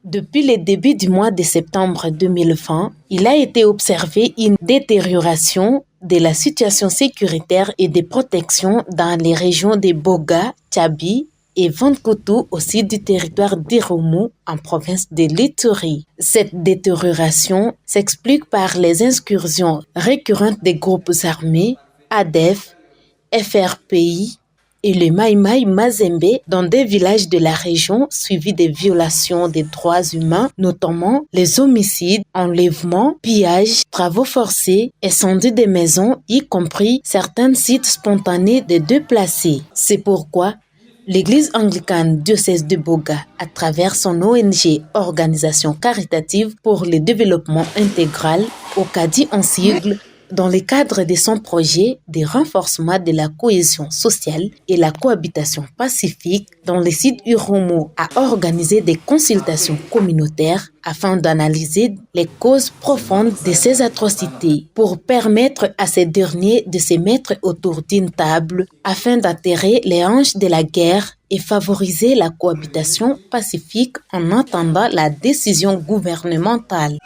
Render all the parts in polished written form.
Depuis le début du mois de septembre 2020, il a été observé une détérioration de la situation sécuritaire et de protection dans les régions de Boga, Tchabi et Vankoutou au sud du territoire d'Irumu en province de l'Ituri. Cette détérioration s'explique par les incursions récurrentes des groupes armés, ADF, FRPI et le Mai Mai Mazembe dans des villages de la région suivis des violations des droits humains, notamment les homicides, enlèvements, pillages, travaux forcés, incendies des maisons, y compris certains sites spontanés de déplacés. C'est pourquoi l'Église anglicane diocèse de Boga, à travers son ONG Organisation caritative pour le développement intégral, OCADI en sigle, dans le cadre de son projet de renforcement de la cohésion sociale et la cohabitation pacifique dans les sites Irumu, a organisé des consultations communautaires afin d'analyser les causes profondes de ces atrocités pour permettre à ces derniers de se mettre autour d'une table afin d'atterrer les hanches de la guerre et favoriser la cohabitation pacifique en attendant la décision gouvernementale.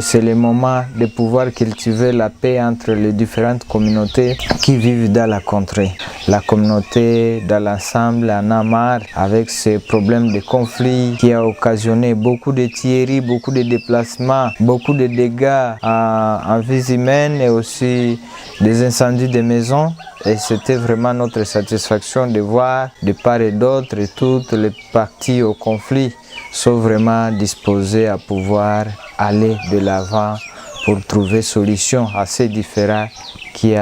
C'est le moment de pouvoir cultiver la paix entre les différentes communautés qui vivent dans la contrée. La communauté dans l'ensemble en a marre avec ces problèmes de conflit qui a occasionné beaucoup de tueries, beaucoup de déplacements, beaucoup de dégâts en vies humaines et aussi des incendies de maisons. Et c'était vraiment notre satisfaction de voir de part et d'autre et toutes les parties au conflit sont vraiment disposées à pouvoir aller de l'avant pour trouver solution à ces différends qui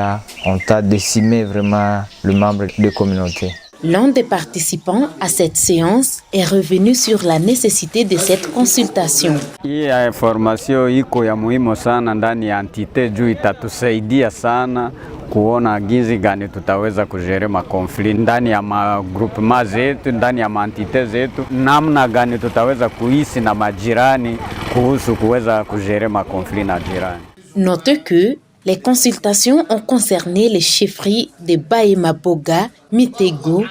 ont décimé vraiment le membre de la communauté. L'un des participants à cette séance est revenu sur la nécessité de cette consultation. Hii information iko ya muhimu sana ndani ya entité juu itatusaidia sana kuona gizi gani tutaweza kujere makonflit ndani ya magrupema zetu, ndani ya maentité zetu, namna gani tutaweza kuishi na majirani kuhusu kuweza kujere makonflit na jirani. Note que les consultations ont concerné les chefferies de Bahema Boga, Mitego,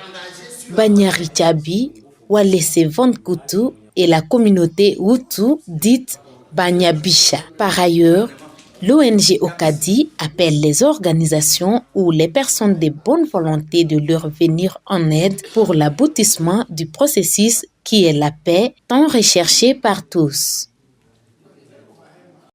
Banyari Tchabi, Walese Vankoutou et la communauté Hutu dite Banyabisha. Par ailleurs, l'ONG OCADI appelle les organisations ou les personnes de bonne volonté de leur venir en aide pour l'aboutissement du processus qui est la paix tant recherchée par tous.